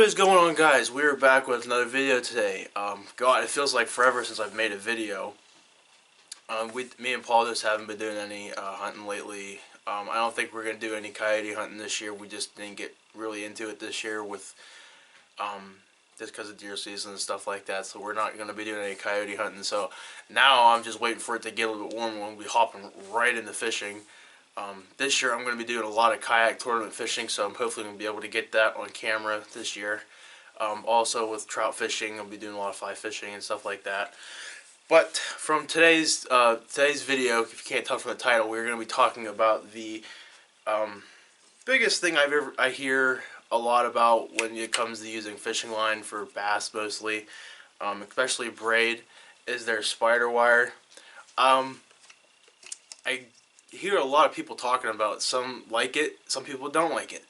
What is going on, guys? We're back with another video today. God, it feels like forever since I've made a video. Me and Paul just haven't been doing any hunting lately. I don't think we're gonna do any coyote hunting this year. We just didn't get really into it this year with just because of deer season and stuff like that. So we're not gonna be doing any coyote hunting. So now I'm just waiting for it to get a little bit warmer. We'll be hopping right into fishing. This year I'm going to be doing a lot of kayak tournament fishing, so I'm hopefully going to be able to get that on camera this year. Also with trout fishing, I'll be doing a lot of fly fishing and stuff like that. But from today's video, if you can't tell from the title, we're going to be talking about the biggest thing I hear a lot about when it comes to using fishing line for bass mostly, especially braid, is their spider wire. I hear a lot of people talking about it. Some like it, some people don't like it.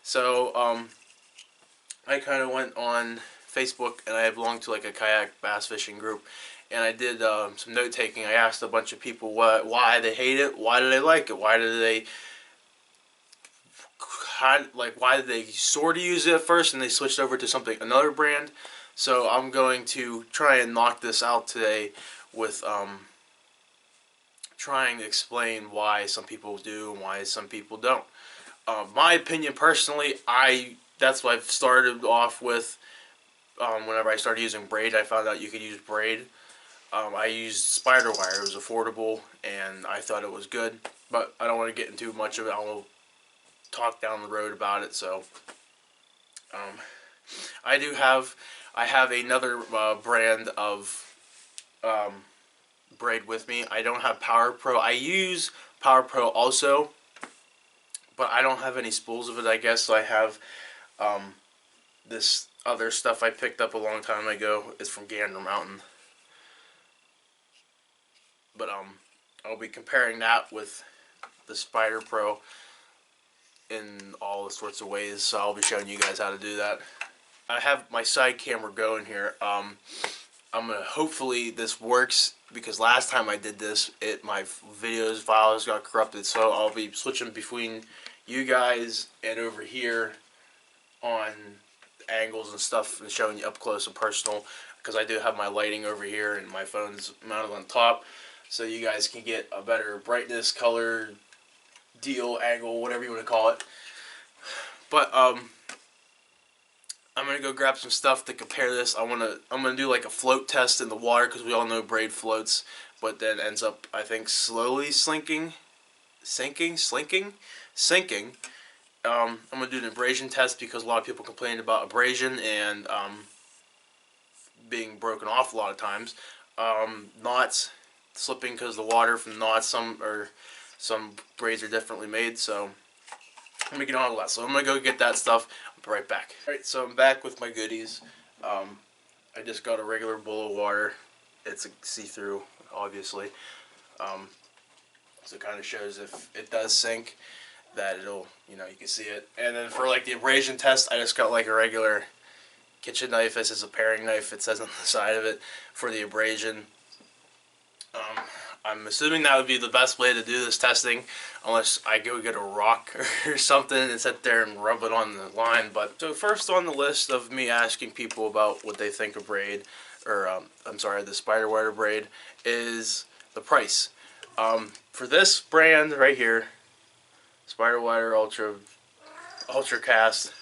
So I kind of went on Facebook, and I belong to like a kayak bass fishing group, and I did some note taking. I asked a bunch of people why they hate it, why do they like it, why did they sort of use it at first and they switched over to another brand. So I'm going to try and knock this out today with trying to explain why some people do and why some people don't. My opinion personally, that's what I've started off with. Whenever I started using braid, I found out you could use braid. I used spider wire. It was affordable and I thought it was good, but I don't want to get into much of it. I will talk down the road about it. So I have another brand of braid with me. I don't have Power Pro. I use Power Pro also, but I don't have any spools of it, I guess. So I have this other stuff I picked up a long time ago. It's from Gander Mountain, but I'll be comparing that with the Spider Pro in all sorts of ways. So I'll be showing you guys how to do that. I have my side camera going here. I'm gonna, hopefully this works, because last time I did this, my files got corrupted. So I'll be switching between you guys and over here on angles and stuff and showing you up close and personal, because I do have my lighting over here and my phone's mounted on top, so you guys can get a better brightness, color, deal, angle, whatever you want to call it. But I'm gonna go grab some stuff to compare this. I'm gonna do like a float test in the water, because we all know braid floats, but then ends up, I think, slowly sinking. I'm gonna do an abrasion test, because a lot of people complain about abrasion and being broken off a lot of times. Knots slipping because the water from knots. Some braids are differently made, so I'm making all of that. So I'm gonna go get that stuff. I'll be right back. Alright, so I'm back with my goodies. I just got a regular bowl of water. It's a see-through, obviously. So it kind of shows if it does sink, that it'll, you can see it. And then for like the abrasion test, I just got like a regular kitchen knife. This is a paring knife, it says on the side of it, for the abrasion. I'm assuming that would be the best way to do this testing, unless I go get a rock or something and sit there and rub it on the line. But so first on the list of me asking people about what they think of braid, or the spider wire braid, is the price. For this brand right here, spider wire ultra cast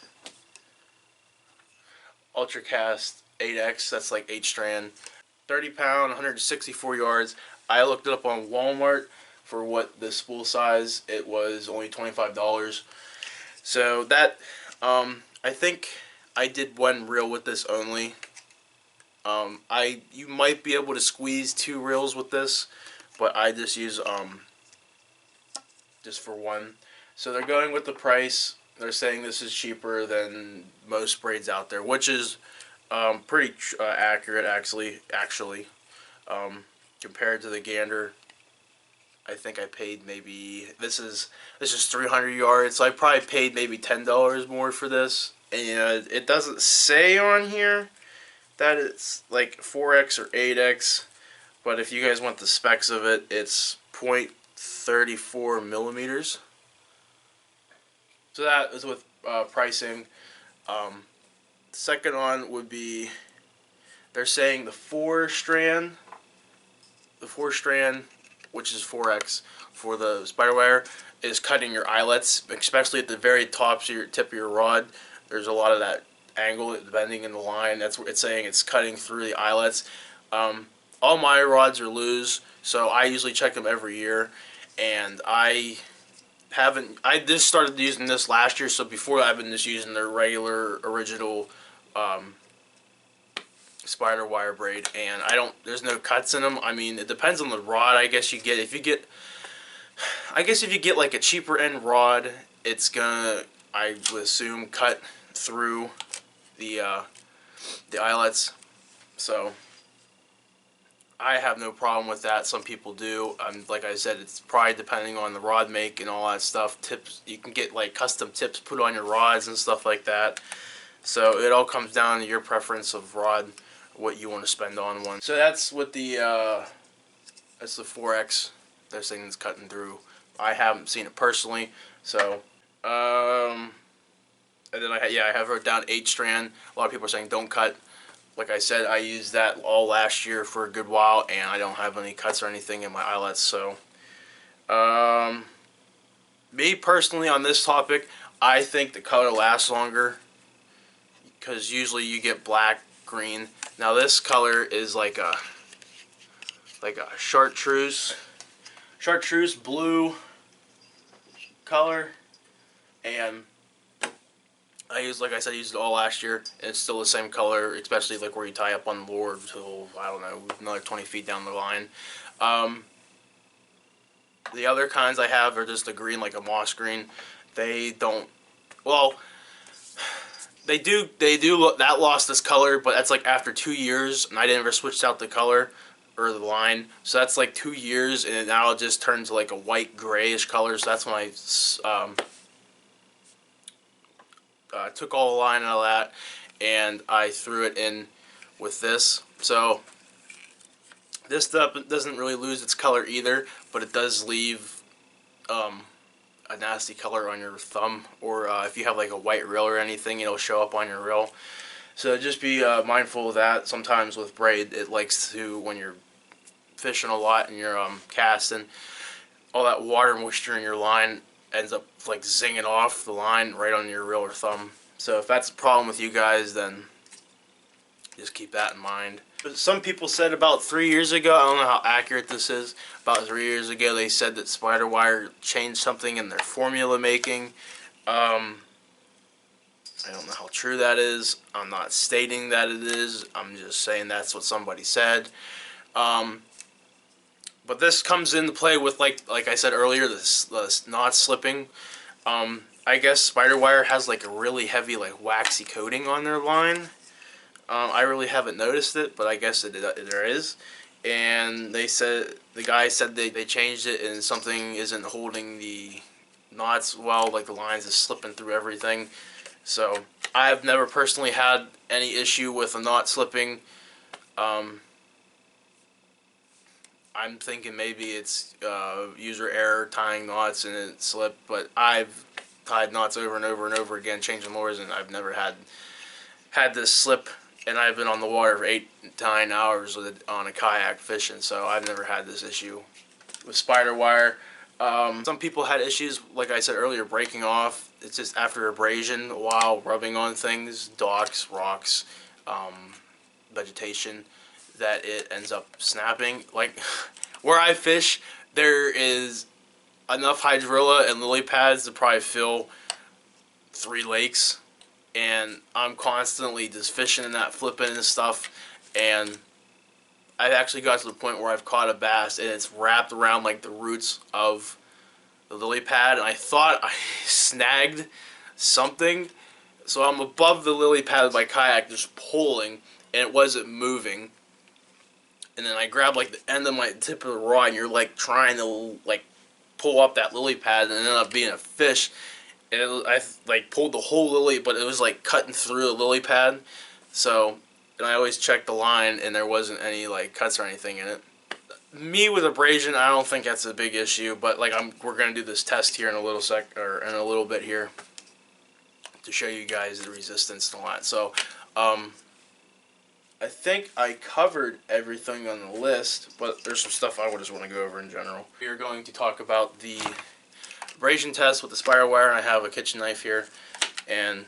8X, that's like 8 strand, 30 pound, 164 yards. I looked it up on Walmart for what the spool size. It was only $25. So that, I think I did one reel with this only. You might be able to squeeze 2 reels with this, but I just use just for one. So they're going with the price. They're saying this is cheaper than most braids out there, which is pretty accurate, actually. Compared to the Gander, I think I paid maybe, this is 300 yards, so I probably paid maybe $10 more for this. And it doesn't say on here that it's like 4X or 8X, but if you guys want the specs of it, it's 0.34 millimeters. So that is with pricing. second one would be, they're saying the four strand, which is 4X for the spider wire, is cutting your eyelets, especially at the very top of your tip of your rod. There's a lot of that angle bending in the line. That's what it's saying. It's cutting through the eyelets. All my rods are loose, so I usually check them every year. And I just started using this last year, so before I've been just using their regular original spider wire braid, and there's no cuts in them. I mean, it depends on the rod, I guess you get. If you get like a cheaper end rod, it's gonna, I would assume, cut through the eyelets. So I have no problem with that. Some people do. Like I said, it's probably depending on the rod make and all that stuff. Tips, you can get like custom tips put on your rods and stuff like that. So it all comes down to your preference of rod, what you want to spend on one. So that's what that's the 4X. They're saying it's cutting through. I haven't seen it personally. So and then I have wrote down 8 strand. A lot of people are saying don't cut. Like I said, I used that all last year for a good while, and I don't have any cuts or anything in my eyelets. So, me personally on this topic, I think the color lasts longer because usually you get black, green. Now this color is like a chartreuse blue color, and I used it all last year, and it's still the same color, especially like where you tie up on the lure until, I don't know, another 20 feet down the line. The other kinds I have are just the green, like a moss green. They don't, well, they do look, that lost this color, but that's like after 2 years, and I never switched out the color or the line. So that's like 2 years, and now it just turns to like a white grayish color. So that's when I took all the line out of that, and I threw it in with this. So this stuff doesn't really lose its color either, but it does leave a nasty color on your thumb, or if you have like a white reel or anything, it'll show up on your reel. So just be mindful of that. Sometimes with braid, it likes to, when you're fishing a lot and you're casting, all that water moisture in your line ends up like zinging off the line right on your reel or thumb. So if that's a problem with you guys, then just keep that in mind. But some people said about 3 years ago, I don't know how accurate this is, about 3 years ago they said that spider wire changed something in their formula making. I don't know how true that is. I'm not stating that it is. I'm just saying that's what somebody said. But this comes into play with, like I said earlier, the knot slipping. I guess spider wire has like a really heavy, like waxy coating on their line. I really haven't noticed it, but I guess there is. And they said, the guy said they changed it and something isn't holding the knots well, like the lines is slipping through everything. So I've never personally had any issue with a knot slipping. I'm thinking maybe it's user error tying knots and it slipped, but I've tied knots over and over and over again, changing lures, and I've never had this slip. And I've been on the water for 8 to 9 hours on a kayak fishing, so I've never had this issue with spider wire. Some people had issues, like I said earlier, breaking off. It's just after abrasion while rubbing on things, docks, rocks, vegetation, that it ends up snapping. Like where I fish, there is enough hydrilla and lily pads to probably fill 3 lakes, and I'm constantly just fishing in that, flipping and stuff, and I've actually got to the point where I've caught a bass and it's wrapped around like the roots of the lily pad, and I thought I snagged something, so I'm above the lily pad with my kayak just pulling, and it wasn't moving. And then I grabbed like the end of my tip of the rod, and you're like trying to like pull up that lily pad, and it ended up being a fish. And I like pulled the whole lily, but it was like cutting through the lily pad. So, and I always checked the line, and there wasn't any like cuts or anything in it. Me with abrasion, I don't think that's a big issue, but like we're gonna do this test here in a little bit here to show you guys the resistance and all that. So I think I covered everything on the list, but there's some stuff I would just want to go over in general. We are going to talk about the abrasion test with the spider wire, and I have a kitchen knife here. And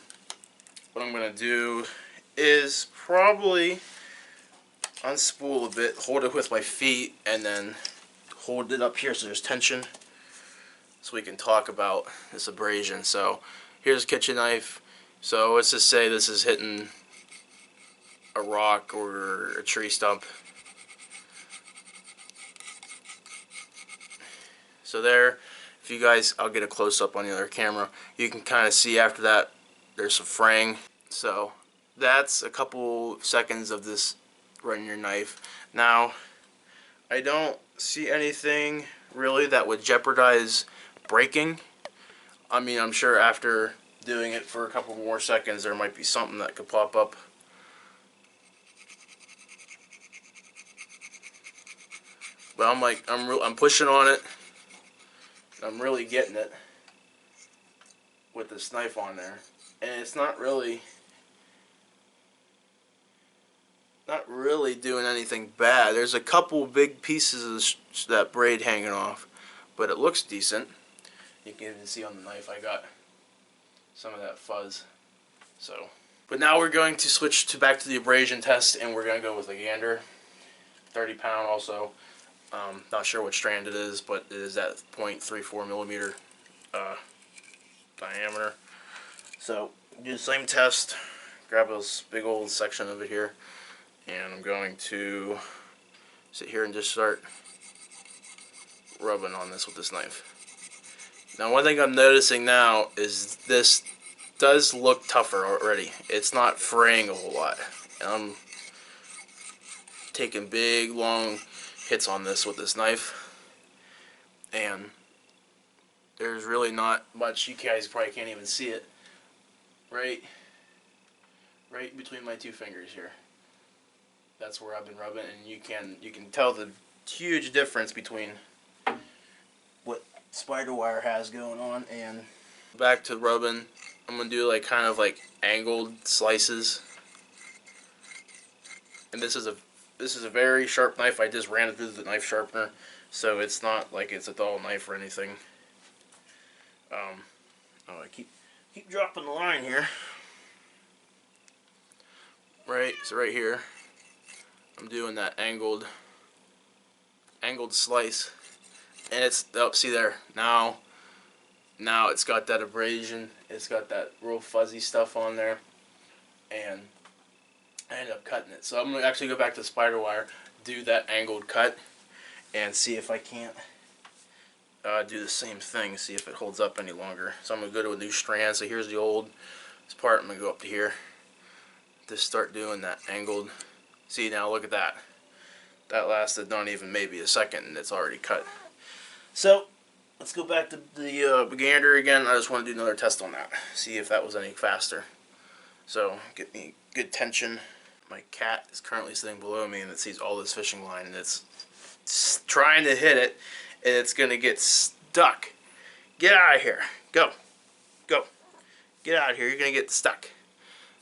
what I'm going to do is probably unspool a bit, hold it with my feet, and then hold it up here so there's tension, so we can talk about this abrasion. So here's a kitchen knife. So let's just say this is hitting a rock or a tree stump. So there, if you guys, I'll get a close-up on the other camera, you can kind of see after that there's some fraying. So that's a couple seconds of this running your knife. Now, I don't see anything really that would jeopardize breaking. I mean, I'm sure after doing it for a couple more seconds there might be something that could pop up. But I'm pushing on it. I'm really getting it with this knife on there, and it's not really doing anything bad. There's a couple big pieces of that braid hanging off, but it looks decent. You can even see on the knife I got some of that fuzz. So, but now we're going to switch back to the abrasion test, and we're going to go with a gander, 30 pound also. Not sure what strand it is, but it is that 0.34 millimeter diameter. So do the same test. Grab this big old section of it here, and I'm going to sit here and just start rubbing on this with this knife. Now, one thing I'm noticing now is this does look tougher already. It's not fraying a whole lot, and I'm taking big long hits on this with this knife, and there's really not much. You guys probably can't even see it. Right between my two fingers here. That's where I've been rubbing, and you can tell the huge difference between what spider wire has going on. And back to rubbing, I'm gonna do like kind of like angled slices. And this is a very sharp knife. I just ran it through the knife sharpener, so it's not like it's a dull knife or anything. I keep dropping the line here. Right, so right here, I'm doing that angled slice, and it's up. See there, now it's got that abrasion. It's got that real fuzzy stuff on there, and I ended up cutting it. So I'm gonna actually go back to the spider wire, do that angled cut, and see if I can't do the same thing. See if it holds up any longer. So I'm gonna go to a new strand. So here's the old part. I'm gonna go up to here. Just start doing that angled. See, now look at that. That lasted not even maybe a second, and it's already cut. So let's go back to the gander again. I just want to do another test on that. See if that was any faster. So get me good tension. My cat is currently sitting below me, and it sees all this fishing line, and it's trying to hit it, and it's gonna get stuck. Get out of here. Go. Get out of here. You're gonna get stuck.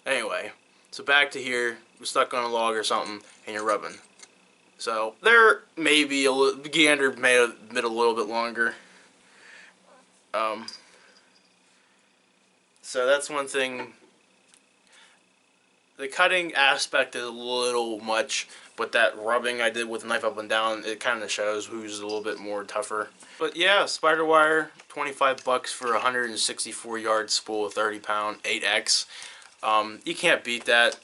Anyway, so back to here. We're stuck on a log or something, and you're rubbing. So there may be a little, gander may have been a little bit longer. So that's one thing. The cutting aspect is a little much, but that rubbing I did with the knife up and down, it kind of shows who's a little bit more tougher. But yeah, spider wire, 25 bucks for a 164 yard spool, 30 pound, 8X. You can't beat that.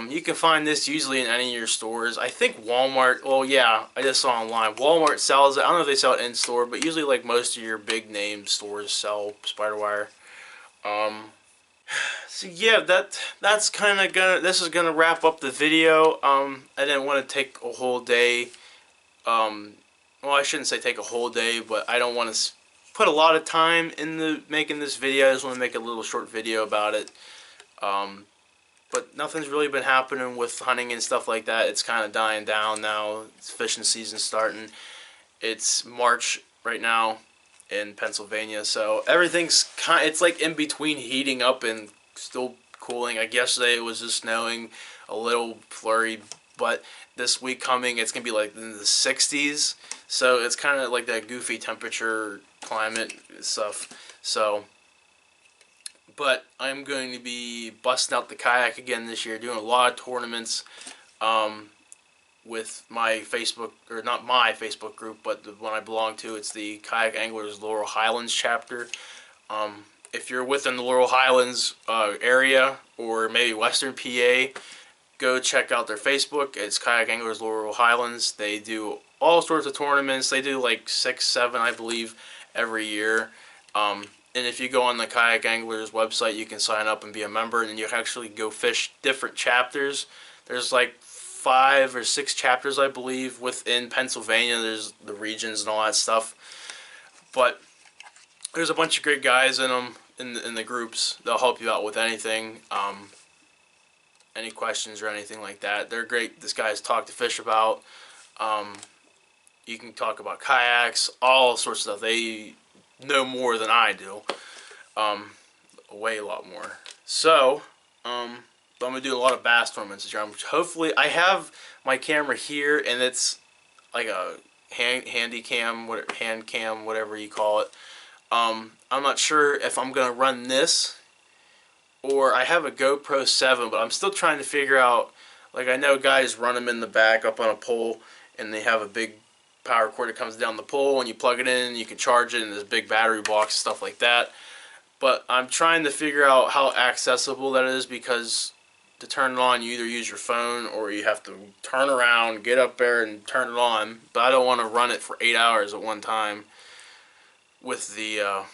You can find this usually in any of your stores. I think Walmart, well yeah, I just saw online. Walmart sells it. I don't know if they sell it in store, but usually like most of your big name stores sell spider wire. So yeah, that's kind of this is gonna wrap up the video. I didn't want to take a whole day. Well, I shouldn't say take a whole day, but I don't want to put a lot of time into making this video. I just want to make a little short video about it. But nothing's really been happening with hunting and stuff like that. It's kind of dying down now. It's fishing season starting. It's March right now in Pennsylvania, so everything's it's like in between heating up and still cooling. Like yesterday it was just snowing, a little flurry, but this week coming it's gonna be like in the 60s, so it's kind of like that goofy temperature climate stuff. So, but I'm going to be busting out the kayak again this year, doing a lot of tournaments with my Facebook, or not my Facebook group, but the one I belong to. It's the Kayak Anglers Laurel Highlands chapter. If you're within the Laurel Highlands area, or maybe Western PA, go check out their Facebook. It's Kayak Anglers Laurel Highlands. They do all sorts of tournaments. They do like 6, 7, I believe, every year. And if you go on the Kayak Anglers website, you can sign up and be a member, and you can actually go fish different chapters. There's like 5 or 6 chapters, I believe, within Pennsylvania. There's the regions and all that stuff. But there's a bunch of great guys in them, in the groups. They'll help you out with anything. Any questions or anything like that. They're great. This guy's Talk to Fish about. You can talk about kayaks, all sorts of stuff. They know more than I do. Way a lot more. So, I'm going to do a lot of bass tournaments this year. Hopefully, I have my camera here, and it's like a hand cam, whatever you call it. I'm not sure if I'm going to run this, or I have a GoPro 7, but I'm still trying to figure out, like, I know guys run them in the back up on a pole, and they have a big power cord that comes down the pole, and you plug it in, and you can charge it, and there's a big battery box, stuff like that. But I'm trying to figure out how accessible that is, because to turn it on, you either use your phone, or you have to turn around, get up there, and turn it on. But I don't want to run it for 8 hours at one time with the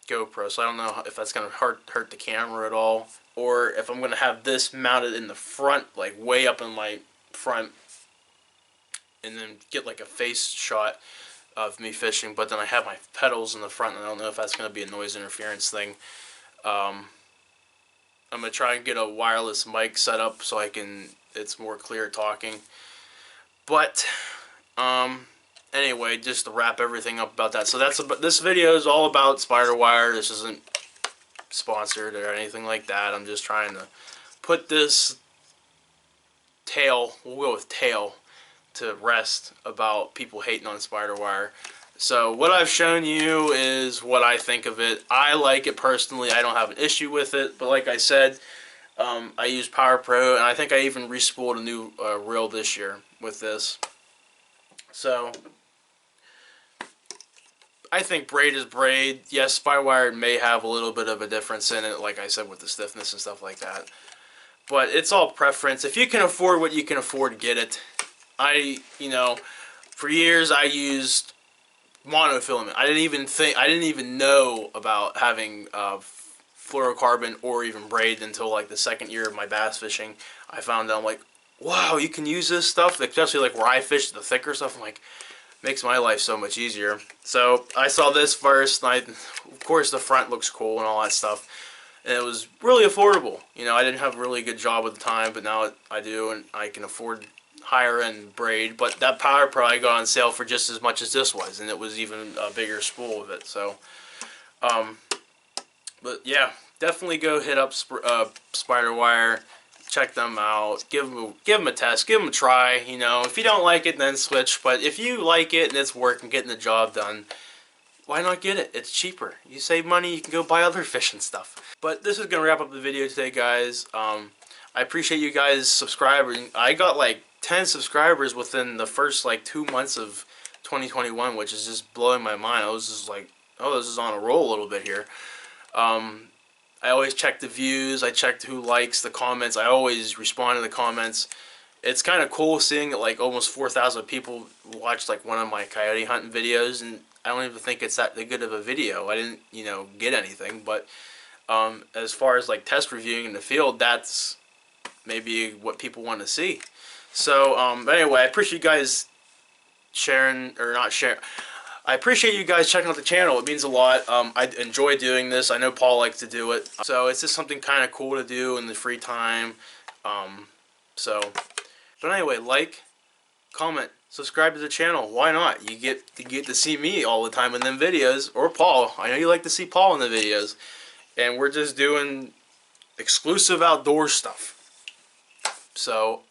GoPro, so I don't know if that's going to hurt the camera at all, or if I'm going to have this mounted in the front, like way up in my front, and then get like a face shot of me fishing, but then I have my pedals in the front, and I don't know if that's going to be a noise interference thing. I'm going to try and get a wireless mic set up so it's more clear talking. But, anyway, just to wrap everything up about that. So this video is all about spider wire. This isn't sponsored or anything like that. I'm just trying to put this tail, we'll go with tail, to rest about people hating on spider wire. So what I've shown you is what I think of it. I like it personally. I don't have an issue with it. But like I said, I use Power Pro, and I think I even respooled a new reel this year with this. So I think braid is braid. Yes, spider wire may have a little bit of a difference in it, like I said, with the stiffness and stuff like that. But it's all preference. If you can afford what you can afford, get it. For years I used monofilament. I didn't even know about having fluorocarbon or even braid until like the second year of my bass fishing. I found out, I'm like, wow, you can use this stuff, especially like where I fish the thicker stuff. I'm like, makes my life so much easier. So I saw this first, and of course the front looks cool and all that stuff. And it was really affordable. I didn't have a really good job at the time, but now I do, and I can afford higher end braid. But that Power Pro I got on sale for just as much as this was, and it was even a bigger spool of it. So, but yeah, definitely go hit up Spider Wire, check them out, give them a test, give them a try. If you don't like it, then switch. But if you like it and it's working, getting the job done, why not get it? It's cheaper. You save money, you can go buy other fishing stuff. But this is gonna wrap up the video today, guys. I appreciate you guys subscribing. I got like 10 subscribers within the first like 2 months of 2021, which is just blowing my mind. I was just like, oh, this is on a roll a little bit here. I always check the views. I check who likes the comments. I always respond to the comments. It's kind of cool seeing that like almost 4,000 people watched like one of my coyote hunting videos, and I don't even think it's that good of a video. I didn't, get anything, but as far as like test reviewing in the field, that's maybe what people want to see. So, anyway, I appreciate you guys sharing, or not sharing. I appreciate you guys checking out the channel. It means a lot. I enjoy doing this. I know Paul likes to do it. So, it's just something kind of cool to do in the free time. But anyway, like, comment, subscribe to the channel. Why not? You get to see me all the time in them videos, or Paul. I know you like to see Paul in the videos. And we're just doing exclusive outdoor stuff. So,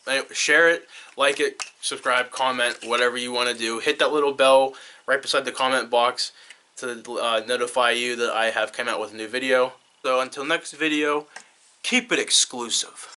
anyway, share it, like it, subscribe, comment, whatever you want to do. Hit that little bell right beside the comment box to notify you that I have come out with a new video. So until next video, keep it exclusive.